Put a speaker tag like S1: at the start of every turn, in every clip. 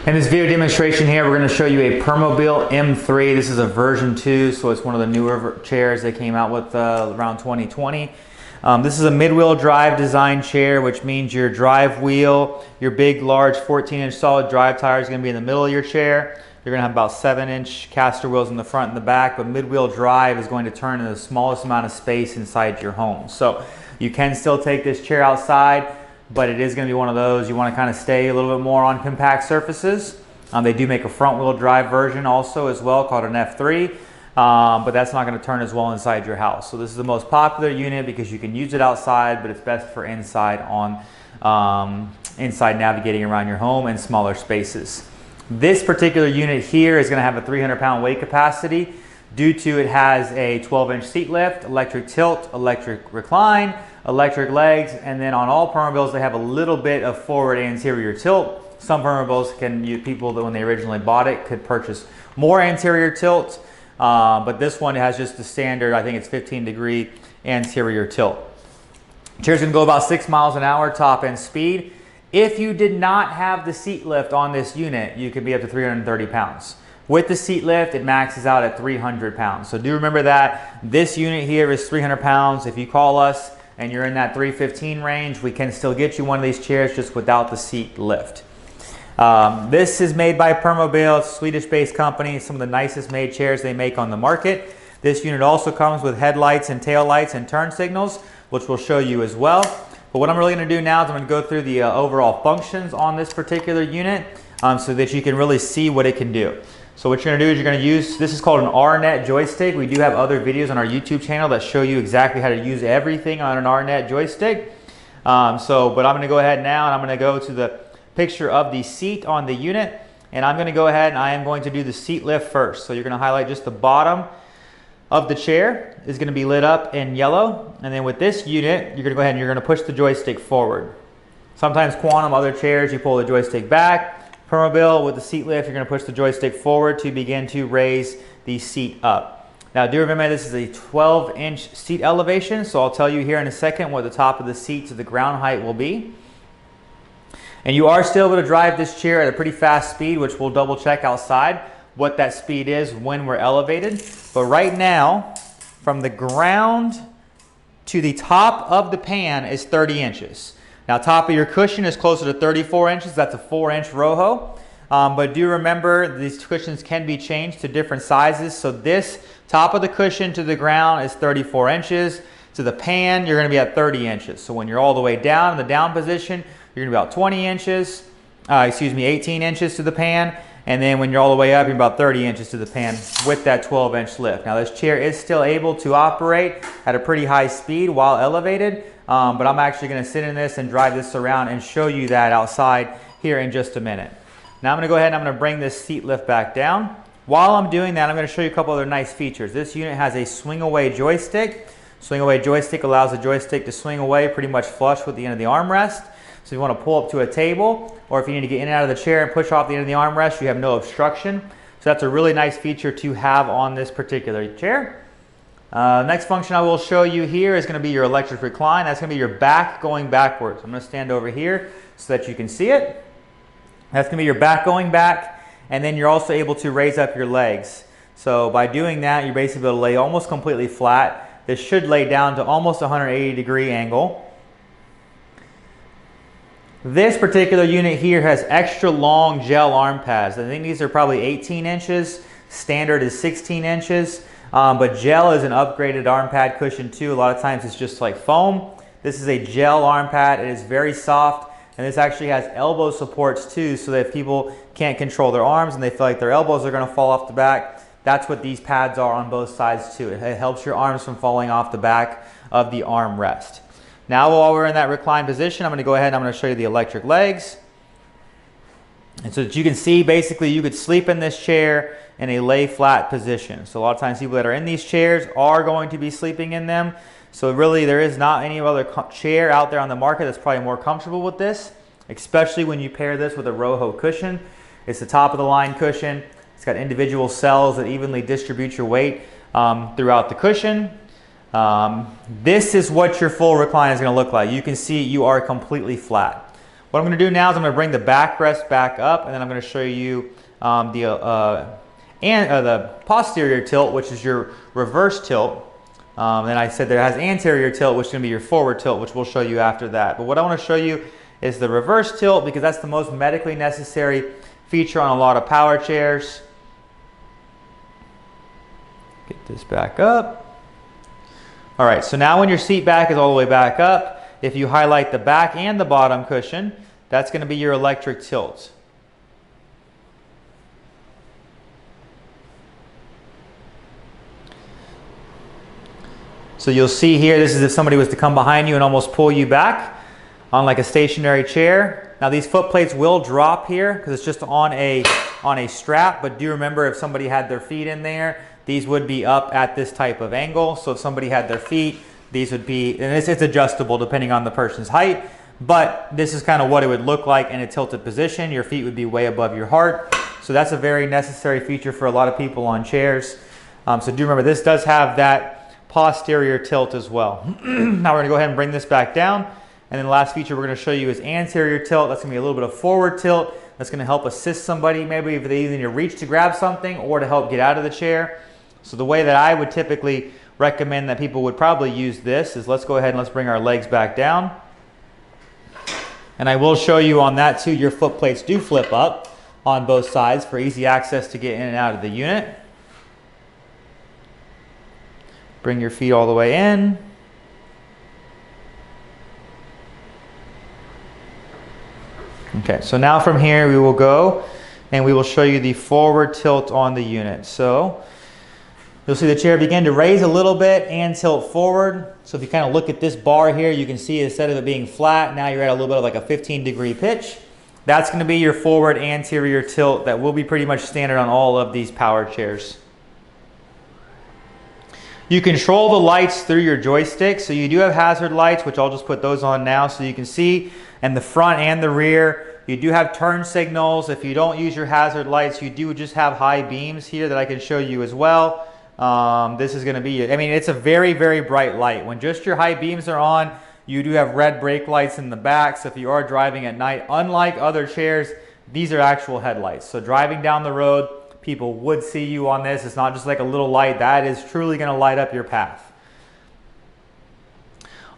S1: In this video demonstration here, we're going to show you a Permobil M3. This is a version 2, so it's one of the newer chairs they came out with around 2020. This is a mid-wheel drive design chair, which means your drive wheel, your big, large 14-inch solid drive tire is going to be in the middle of your chair. You're going to have about 7-inch caster wheels in the front and the back, but mid-wheel drive is going to turn in the smallest amount of space inside your home. So you can still take this chair outside, but it is going to be one of those you want to kind of stay a little bit more on compact surfaces. They do make a front wheel drive version also as well called an F3, but that's not going to turn as well inside your house. So this is the most popular unit because you can use it outside, but it's best for inside inside navigating around your home and smaller spaces. This particular unit here is going to have a 300-pound weight capacity due to it has a 12-inch seat lift, electric tilt, electric recline, electric legs, and then on all Permobils they have a little bit of forward anterior tilt. Some Permobils people that when they originally bought it could purchase more anterior tilt, but this one has just the standard, I think it's 15-degree anterior tilt. Chair's going to go about 6 miles an hour top end speed. If you did not have the seat lift on this unit, you could be up to 330 pounds. With the seat lift, it maxes out at 300 pounds. So do remember that this unit here is 300 pounds. If you call us and you're in that 315 range, we can still get you one of these chairs just without the seat lift. This is made by Permobil. It's a Swedish-based company. Some of the nicest made chairs they make on the market. This unit also comes with headlights and tail lights and turn signals, which we'll show you as well. But what I'm really going to do now is I'm going to go through the overall functions on this particular unit so that you can really see what it can do. So what you're going to do is you're going to use, this is called an RNet joystick. We do have other videos on our YouTube channel that show you exactly how to use everything on an RNet joystick. But I'm going to go ahead now and I'm going to go to the picture of the seat on the unit. And I'm going to go ahead and I am going to do the seat lift first. So you're going to highlight just the bottom of the chair is going to be lit up in yellow. And then with this unit, you're going to go ahead and you're going to push the joystick forward. Sometimes Quantum, other chairs, you pull the joystick back. Permobil with the seat lift, you're going to push the joystick forward to begin to raise the seat up. Now do remember this is a 12-inch seat elevation, so I'll tell you here in a second what the top of the seat to the ground height will be. And you are still able to drive this chair at a pretty fast speed, which we'll double check outside what that speed is when we're elevated. But right now, from the ground to the top of the pan is 30 inches. Now, top of your cushion is closer to 34 inches. That's a 4-inch Rojo. But do remember, these cushions can be changed to different sizes. So this top of the cushion to the ground is 34 inches. To the pan, you're going to be at 30 inches. So when you're all the way down in the down position, you're going to be about 20 inches. 18 inches to the pan. And then when you're all the way up, you're about 30 inches to the pan with that 12-inch lift. Now, this chair is still able to operate at a pretty high speed while elevated. But I'm actually going to sit in this and drive this around and show you that outside here in just a minute. Now I'm going to go ahead and I'm going to bring this seat lift back down. While I'm doing that, I'm going to show you a couple other nice features. This unit has a swing away joystick. Swing away joystick allows the joystick to swing away pretty much flush with the end of the armrest. So if you want to pull up to a table, or if you need to get in and out of the chair and push off the end of the armrest, you have no obstruction. So that's a really nice feature to have on this particular chair. Next function I will show you here is going to be your electric recline. That's going to be your back going backwards. I'm going to stand over here so that you can see it. That's going to be your back going back, and then you're also able to raise up your legs. So by doing that, you're basically able to lay almost completely flat. This should lay down to almost a 180-degree angle. This particular unit here has extra long gel arm pads. I think these are probably 18 inches. Standard is 16 inches. But gel is an upgraded arm pad cushion too. A lot of times it's just like foam. This is a gel arm pad. It is very soft, and this actually has elbow supports too, so that if people can't control their arms and they feel like their elbows are going to fall off the back, that's what these pads are on both sides too. It helps your arms from falling off the back of the armrest. Now while we're in that recline position, I'm going to go ahead and I'm going to show you the electric legs. And so that you can see, basically you could sleep in this chair in a lay flat position. So a lot of times people that are in these chairs are going to be sleeping in them. So really there is not any other chair out there on the market that's probably more comfortable with this, especially when you pair this with a Rojo cushion. It's the top of the line cushion. It's got individual cells that evenly distribute your weight throughout the cushion. This is what your full recline is going to look like. You can see you are completely flat. What I'm going to do now is I'm going to bring the backrest back up, and then I'm going to show you the posterior tilt, which is your reverse tilt. Then I said that it has anterior tilt, which is going to be your forward tilt, which we'll show you after that. But what I want to show you is the reverse tilt, because that's the most medically necessary feature on a lot of power chairs. Get this back up. All right, so now when your seat back is all the way back up, if you highlight the back and the bottom cushion, that's going to be your electric tilt. So you'll see here, this is if somebody was to come behind you and almost pull you back on like a stationary chair. Now these foot plates will drop here because it's just on a strap, but do remember if somebody had their feet in there, these would be up at this type of angle. So if somebody had their feet, these would be, and it's adjustable depending on the person's height, but this is kind of what it would look like in a tilted position. Your feet would be way above your heart. So that's a very necessary feature for a lot of people on chairs. So do remember, this does have that posterior tilt as well. Now we're gonna go ahead and bring this back down. And then the last feature we're gonna show you is anterior tilt. That's gonna be a little bit of forward tilt. That's gonna help assist somebody, maybe if they either need to reach to grab something or to help get out of the chair. So the way that I would typically recommend that people would probably use this is, let's go ahead and let's bring our legs back down. And I will show you on that too, your foot plates do flip up on both sides for easy access to get in and out of the unit. Bring your feet all the way in. Okay, so now from here we will go and we will show you the forward tilt on the unit. So you'll see the chair begin to raise a little bit and tilt forward. So if you kind of look at this bar here, you can see instead of it being flat, now you're at a little bit of like a 15-degree pitch. That's going to be your forward anterior tilt that will be pretty much standard on all of these power chairs. You control the lights through your joystick. So you do have hazard lights, which I'll just put those on now so you can see, and the front and the rear. You do have turn signals. If you don't use your hazard lights, you do just have high beams here that I can show you as well. This is going to be, I mean, it's a very, very bright light. When just your high beams are on, you do have red brake lights in the back. So if you are driving at night, unlike other chairs, these are actual headlights. So driving down the road, people would see you on this. It's not just like a little light. That is truly going to light up your path.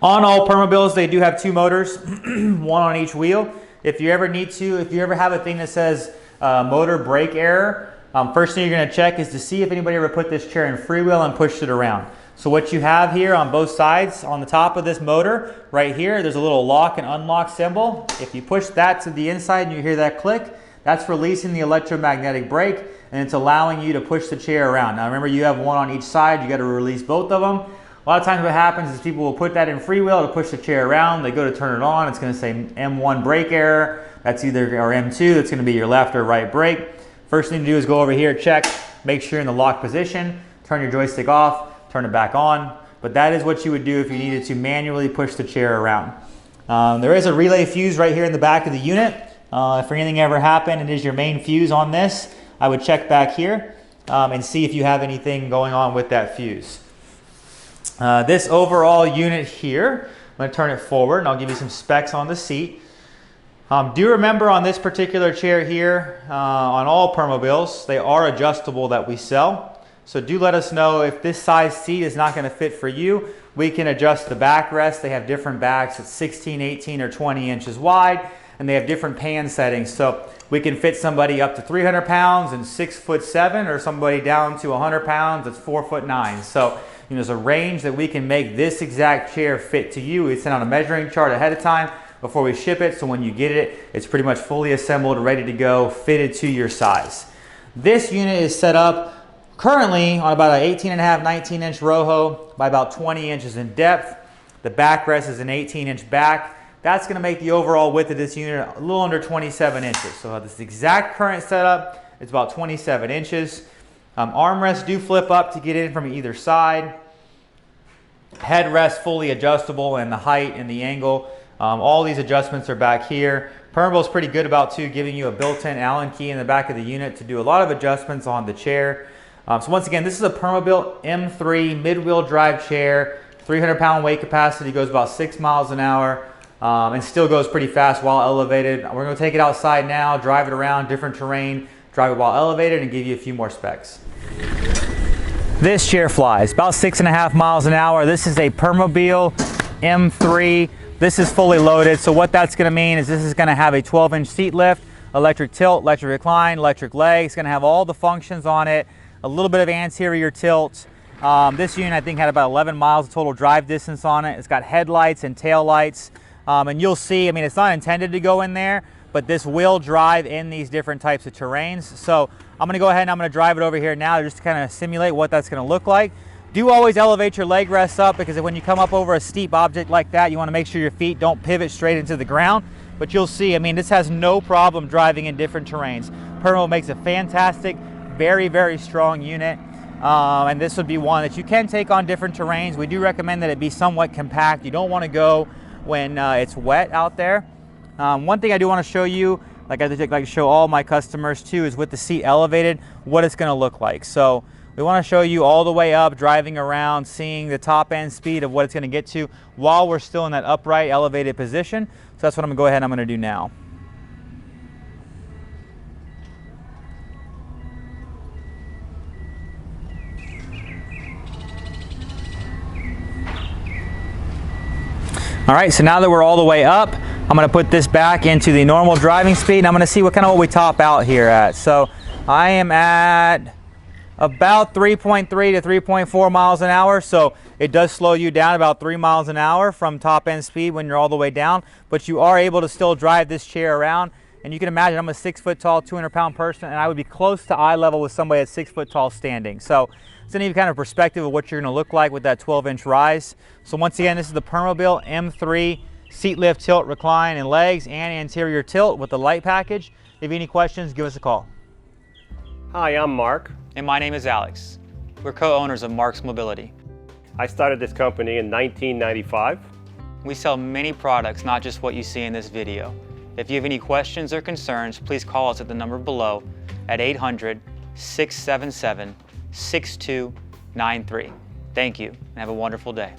S1: On all Permobils, they do have two motors, one on each wheel. If you ever need to, if you ever have a thing that says motor brake error, first thing you're going to check is to see if anybody ever put this chair in freewheel and pushed it around. So what you have here on both sides, on the top of this motor, right here, there's a little lock and unlock symbol. If you push that to the inside and you hear that click, that's releasing the electromagnetic brake, and it's allowing you to push the chair around. Now remember, you have one on each side. You got to release both of them. A lot of times what happens is people will put that in freewheel to push the chair around. They go to turn it on. It's going to say M1 brake error. That's either, or M2. That's going to be your left or right brake. First thing to do is go over here, check, make sure you're in the lock position, turn your joystick off, turn it back on. But that is what you would do if you needed to manually push the chair around. There is a relay fuse right here in the back of the unit. If anything ever happened, it is your main fuse on this. I would check back here and see if you have anything going on with that fuse. This overall unit here, I'm going to turn it forward and I'll give you some specs on the seat. Do remember on this particular chair here, on all Permobils, they are adjustable that we sell. So do let us know if this size seat is not going to fit for you. We can adjust the backrest. They have different backs at 16, 18, or 20 inches wide, and they have different pan settings. So we can fit somebody up to 300 pounds and 6'7", or somebody down to 100 pounds that's 4'9". So there's a range that we can make this exact chair fit to you. We send out a measuring chart ahead of time before we ship it, so when you get it, it's pretty much fully assembled, ready to go, fitted to your size. This unit is set up currently on about an 18.5, 19-inch ROHO by about 20 inches in depth. The backrest is an 18-inch back. That's going to make the overall width of this unit a little under 27 inches. So this exact current setup, it's about 27 inches. Armrests do flip up to get in from either side. Headrest fully adjustable, and the height and the angle. All these adjustments are back here. Permobil is pretty good about too giving you a built-in Allen key in the back of the unit to do a lot of adjustments on the chair. So once again, this is a Permobil M3 mid-wheel drive chair. 300-pound weight capacity, goes about 6 miles an hour. and still goes pretty fast while elevated. We're gonna take it outside now, drive it around different terrain, drive it while elevated, and give you a few more specs. This chair flies about 6.5 miles an hour. This is a Permobil M3. This is fully loaded, so what that's gonna mean is this is gonna have a 12-inch seat lift, electric tilt, electric recline, electric leg. It's gonna have all the functions on it, a little bit of anterior tilt. This unit I think had about 11 miles of total drive distance on it. It's got headlights and tail lights. And you'll see, I mean, it's not intended to go in there, but this will drive in these different types of terrains. So I'm gonna go ahead and I'm gonna drive it over here now just to kind of simulate what that's gonna look like. Do always elevate your leg rests up, because when you come up over a steep object like that, you wanna make sure your feet don't pivot straight into the ground. But you'll see, I mean, this has no problem driving in different terrains. Permo makes a fantastic, very, very strong unit. And this would be one that you can take on different terrains. We do recommend that it be somewhat compact. You don't wanna go when it's wet out there. One thing I do want to show you, like I like to show all my customers too, is with the seat elevated, what it's going to look like. So we want to show you all the way up, driving around, seeing the top end speed of what it's going to get to while we're still in that upright elevated position. So that's what I'm going to go ahead and I'm going to do now. All right, so now that we're all the way up, I'm gonna put this back into the normal driving speed, and I'm gonna see what we top out here at. So I am at about 3.3 to 3.4 miles an hour. So it does slow you down about 3 miles an hour from top end speed when you're all the way down, but you are able to still drive this chair around. And you can imagine I'm a 6 foot tall, 200-pound person, and I would be close to eye level with somebody that's 6 foot tall standing. So it's an even kind of perspective of what you're gonna look like with that 12-inch rise. So once again, this is the Permobil M3 seat lift, tilt, recline, and legs, and anterior tilt with the light package. If you have any questions, give us a call.
S2: Hi, I'm Mark.
S3: And my name is Alex. We're co-owners of Marc's Mobility.
S2: I started this company in 1995.
S3: We sell many products, not just what you see in this video. If you have any questions or concerns, please call us at the number below at 800-677-6293. Thank you, and have a wonderful day.